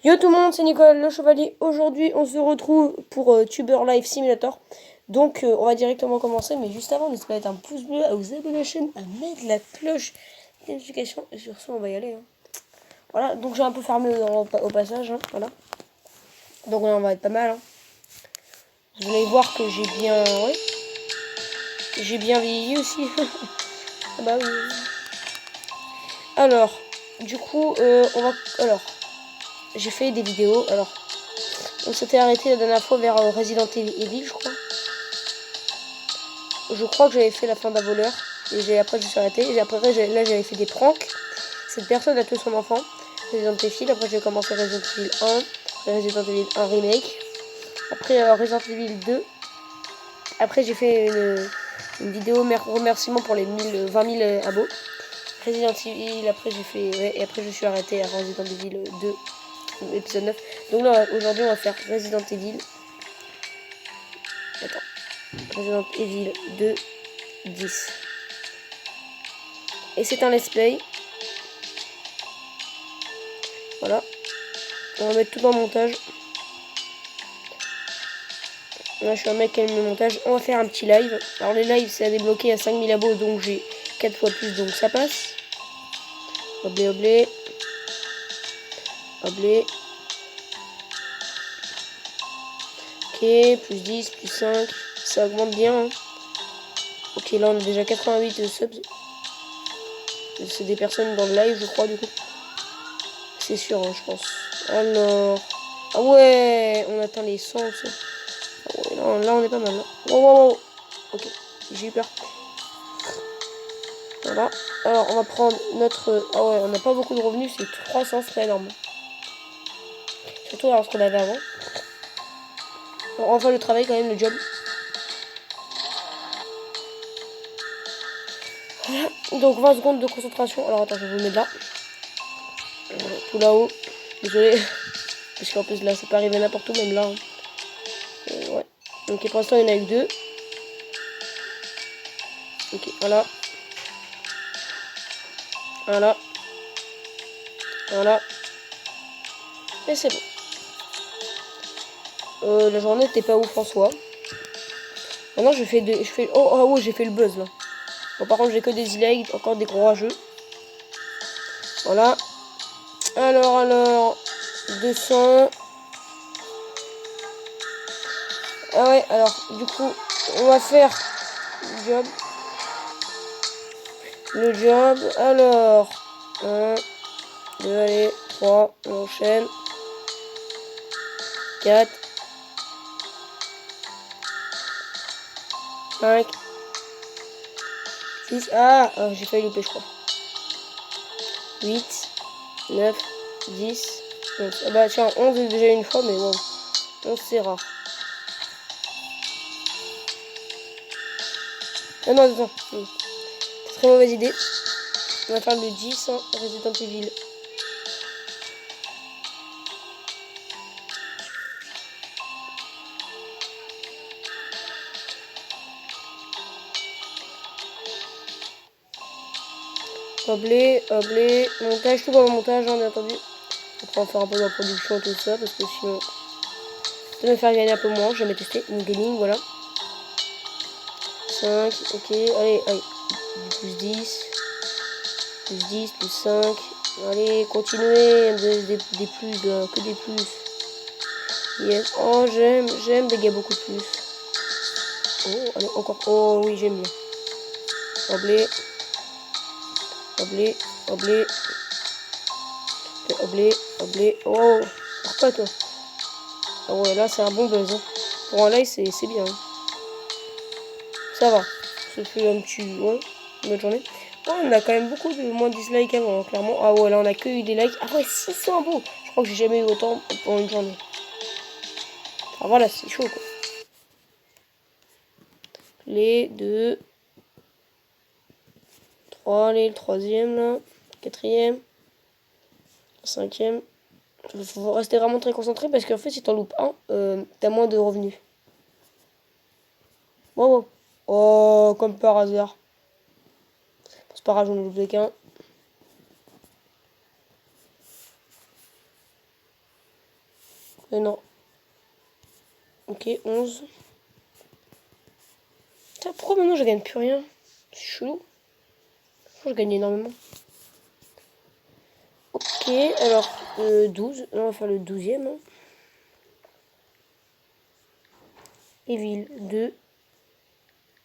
Yo tout le monde, c'est Nicolas le Chevalier. Aujourd'hui, on se retrouve pour Tuber Life Simulator. Donc, on va directement commencer. Mais juste avant, n'hésitez pas à mettre un pouce bleu, à vous abonner à la chaîne, à mettre la cloche de notification. Et sur ce, on va y aller. Voilà, donc j'ai un peu fermé au passage. Voilà. Donc là, on va être pas mal. Vous allez voir que j'ai bien... Ouais, j'ai bien vieilli aussi. Ah bah oui. Alors, du coup, on va... Alors, j'ai fait des vidéos. Alors, on s'était arrêté la dernière fois vers Resident Evil, je crois. Je crois que j'avais fait la fin d'un voleur. Et après, je me suis arrêté. Et après, là, j'avais fait des pranks. Cette personne a tué son enfant. Resident Evil. Après, j'ai commencé Resident Evil 1. Après, Resident Evil 1 Remake. Après, Resident Evil 2. Après, j'ai fait une vidéo remerciement pour les 20 000 abos. Resident Evil. Après, j'ai fait... Ouais, et après, je suis arrêté à Resident Evil 2. Épisode 9. Donc là, aujourd'hui, on va faire Resident Evil. Attends. Resident Evil 2, 10. Et c'est un let's play. Voilà. On va mettre tout dans le montage. Là, je suis un mec qui aime le montage. On va faire un petit live. Alors, les lives, c'est à débloquer à 5000 abos. Donc, j'ai 4 fois plus. Donc, ça passe. Oblé, oblé. Oblé. Ok. Plus 10, plus 5. Ça augmente bien. Ok, là, on a déjà 88 subs. C'est des personnes dans le live, je crois, du coup. C'est sûr, je pense. Alors... Ah ouais, on atteint les 100 aussi. Ah ouais, là, on est pas mal. Là. Wow. Ok, j'ai eu peur. Voilà. Alors, on va prendre notre... Ah ouais, on n'a pas beaucoup de revenus, c'est 300, c'est pas énorme. Surtout alors ce qu'on avait avant. Alors, on va faire le travail quand même, le job. Voilà. Donc, 20 secondes de concentration. Alors, attends, je vais vous mettre là. Tout là-haut. Désolé. Parce qu'en plus, là, ça peut arriver n'importe où, même là. Ouais. Ok, pour l'instant, il y en a eu 2. Ok, voilà. Voilà. Voilà. Et c'est bon. La journée n'était pas ouf en soi. Maintenant, je fais... Oh, j'ai fait le buzz, là. Bon, par contre, j'ai que des e-legs, encore des gros rageux. Voilà. Alors... 200. Ah ouais, alors, du coup, on va faire le job. Le job, alors... 1, 2, allez, 3, on enchaîne. 4. 5. 6. Ah, j'ai failli louper, je crois. 8. 9. 10. 11. Ah bah tiens, 11 déjà une fois, mais bon. 11 c'est rare. Ah non, attends. Très mauvaise idée. On va faire le 10, hein, Resident Evil. Oblé, montage, tout dans le montage, hein, bien entendu. Après, on va faire un peu de la production et tout ça, parce que sinon, ça va me faire gagner un peu moins. J'ai jamais testé. Une gaming, voilà. 5, ok, allez. Plus 10. Plus 10, plus 5. Allez, continuez. Des plus, que des plus. Yes. Oh, j'aime des gars beaucoup plus. Oh, allez, encore. Oh, oui, j'aime bien. Oblé. Oh, pourquoi toi? Ah ouais, là, c'est un bon buzz. Hein. Pour un live, c'est bien. Hein. Ça va. Ça fait un petit... Ouais, une bonne journée. Oh, on a quand même beaucoup de moins de dislikes avant, hein, clairement. Ah ouais, là, on a que eu des likes. Ah ouais, 600 beaux. Je crois que j'ai jamais eu autant pour une journée. Ah voilà, c'est chaud, quoi. Les 2... 3, allez, le troisième, là. Quatrième. Cinquième. Il faut rester vraiment très concentré parce qu'en fait, si t'en loupes un, t'as moins de revenus. Wow. Oh, comme par hasard. C'est pas grave, j'en ai loupé qu'un. Non. Ok, 11. Putain, pourquoi maintenant je gagne plus rien? C'est chelou. Je gagne énormément. Ok, alors 12. Là, on va faire le 12e. Hein. Evil 2.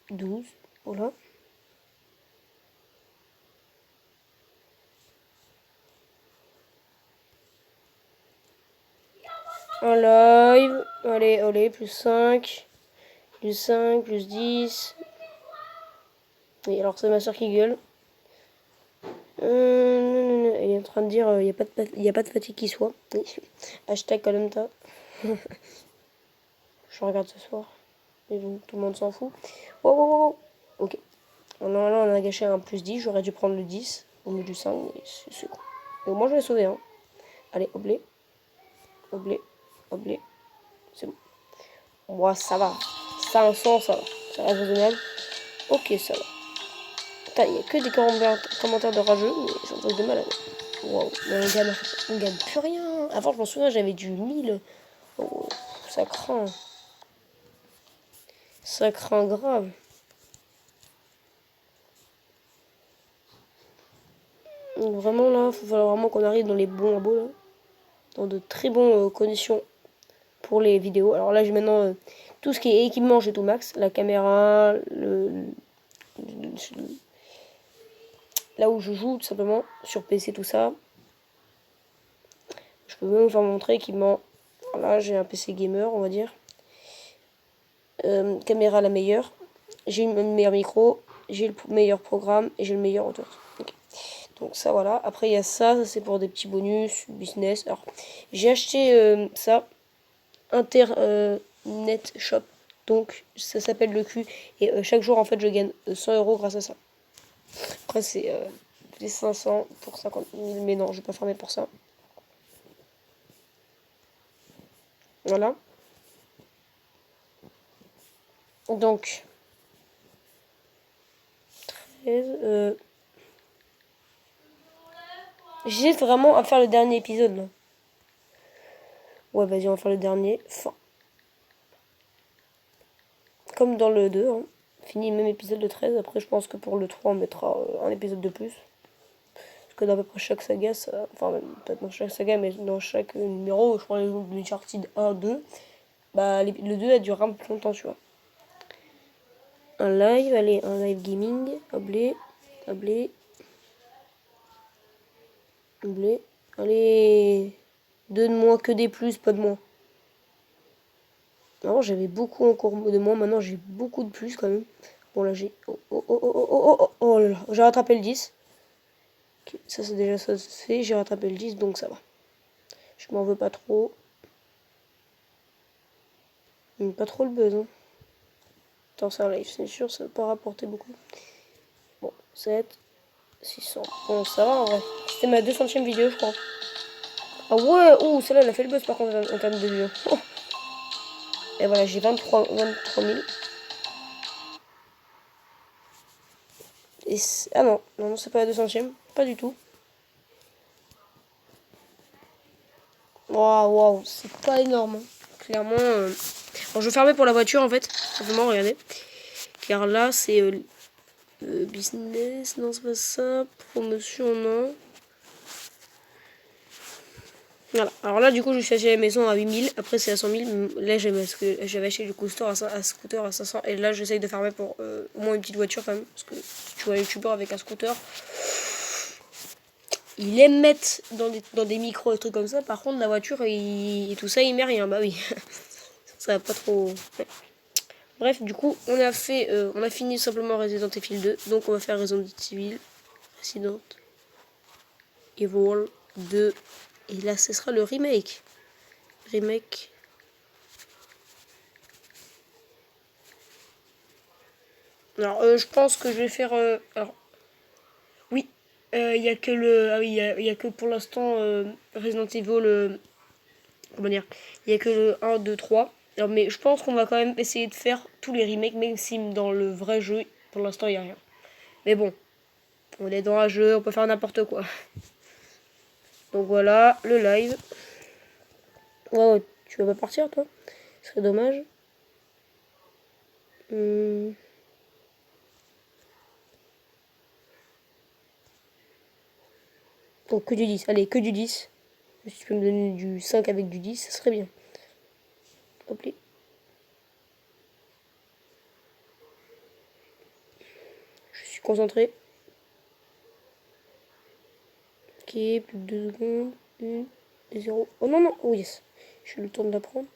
12. Voilà. Un live. Allez, allez, plus 5. Plus 5, plus 10. Oui, alors c'est ma soeur qui gueule. Elle est en train de dire il n'y a pas de fatigue qui soit. Oui. Hashtag Columta. Je regarde ce soir. Mais bon, tout le monde s'en fout. Wow, wow, wow. Ok. Alors là, on a gâché un plus 10. J'aurais dû prendre le 10 au milieu du 5. Mais c'est con. Mais au moins, je l'ai sauvé. Hein. Allez, oblé. Oblé. Oblé. C'est bon. Moi, ça va. 500, ça va. Ça reste raisonnable. Ok, ça va. Putain, il n'y a que des commentaires de rageux. Mais c'est un truc de malade. Waouh. Mais on gagne plus rien. Avant, je m'en souviens, j'avais du 1000. Oh, ça craint. Ça craint grave. Donc vraiment là, il faut falloir vraiment qu'on arrive dans les bons labos là. Dans de très bonnes conditions pour les vidéos. Alors là j'ai maintenant tout ce qui est équipement, j'ai tout max. La caméra, là où je joue tout simplement, sur PC tout ça. Je peux même vous faire montrer équipement. Alors là j'ai un PC gamer on va dire. Caméra la meilleure. J'ai le meilleur micro, j'ai le meilleur programme et j'ai le meilleur auteur. Okay. Donc ça voilà. Après il y a ça c'est pour des petits bonus, business. Alors j'ai acheté ça, Internet Shop. Donc ça s'appelle le Q. Et chaque jour en fait je gagne 100 € grâce à ça. Après c'est 500 pour 50 000. Mais non, je vais pas farmer pour ça. Voilà. Donc 13. J'hésite vraiment à faire le dernier épisode là. Ouais, vas-y, on va faire le dernier. Fin. Comme dans le 2, hein. Fini le même épisode de 13. Après, je pense que pour le 3, on mettra un épisode de plus. Parce que dans à peu près chaque saga, ça... enfin, peut-être dans chaque saga, mais dans chaque numéro, je prends l'exemple de Uncharted 1, 2. Bah, le 2, elle durera un peu plus longtemps, tu vois. Un live, allez, un live gaming. Oblé, oblé. Oblé. Allez. 2 de moins que des plus, pas de moins. Avant, j'avais beaucoup encore de moins. Maintenant, j'ai beaucoup de plus quand même. Bon, là, j'ai... Oh, oh, oh, oh, oh, oh, oh, oh là là. J'ai rattrapé le 10. Okay, ça, c'est déjà ça fait. J'ai rattrapé le 10, donc ça va. Je m'en veux pas trop. Pas trop le buzz, hein. Attends, c'est un live, c'est sûr, ça va pas rapporter beaucoup. Bon, 7, 600. Bon, ça va en vrai. C'était ma 200e vidéo, je crois. Ah ouais, oh, celle-là, elle a fait le buzz par contre en termes de vues. Oh. Et voilà, j'ai 23 000. Et ah non, non, c'est pas la 200e, pas du tout. Waouh, waouh, c'est pas énorme. Hein. Clairement. Alors, je vais fermer pour la voiture en fait. Simplement, regardez. Car là, c'est business, non, c'est pas ça. Promotion, non. Voilà. Alors là, du coup, je suis acheté la maison à 8000. Après, c'est à 100 000. Là, j'avais acheté le scooter à 500. Et là, j'essaye de farmer pour au moins une petite voiture quand même. Parce que si tu vois un youtubeur avec un scooter, il aime mettre dans des micros et trucs comme ça. Par contre, la voiture et tout ça, il met rien. Bah oui. Ça va pas trop. Ouais. Bref, du coup, on a fini simplement Resident Evil 2. Donc, on va faire Resident Evil 2. Et là, ce sera le remake. Alors, je pense que je vais faire... alors, oui, il y a que le... Ah oui, il y a que pour l'instant Resident Evil... comment dire? Il y a que le 1, 2, 3. Alors, mais je pense qu'on va quand même essayer de faire tous les remakes, même si dans le vrai jeu, pour l'instant, il n'y a rien. Mais bon, on est dans un jeu, on peut faire n'importe quoi. Donc voilà, le live. Wow, Tu vas pas partir, toi? Ce serait dommage. Bon, que du 10. Allez, que du 10. Si tu peux me donner du 5 avec du 10, ça serait bien. Hop là. Je suis concentré. Ok, plus de 2 secondes. 1 et 0. Oh non, non. Oh yes. J'ai eu le temps de l'apprendre.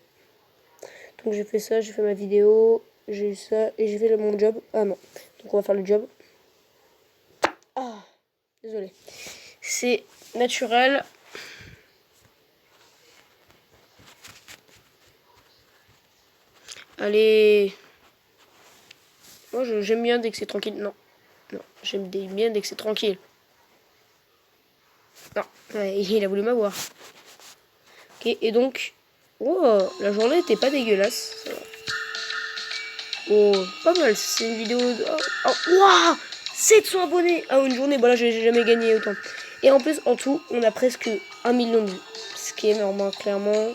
Donc j'ai fait ça, j'ai fait ma vidéo. J'ai eu ça et j'ai fait mon job. Ah non. Donc on va faire le job. Ah, désolé. C'est naturel. Allez. Moi j'aime bien dès que c'est tranquille. Non. Non, j'aime bien dès que c'est tranquille. Non, ouais, il a voulu m'avoir. Ok, et donc... Oh, la journée était pas dégueulasse. Ça va. Oh, pas mal. C'est une vidéo... Oh, wow, 700 abonnés. Ah, une journée. Bah là, j'ai jamais gagné autant. Et en plus, en tout, on a presque 1 million de vues. Ce qui est énorme, hein, clairement.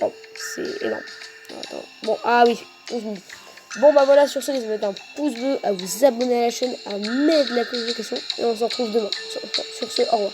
Oh, c'est énorme. Attends. Bon, ah oui, 11 minutes. Bon bah voilà, sur ce, n'hésitez pas à mettre un pouce bleu, à vous abonner à la chaîne, à mettre la cloche de notification, et on se retrouve demain. Sur ce, au revoir.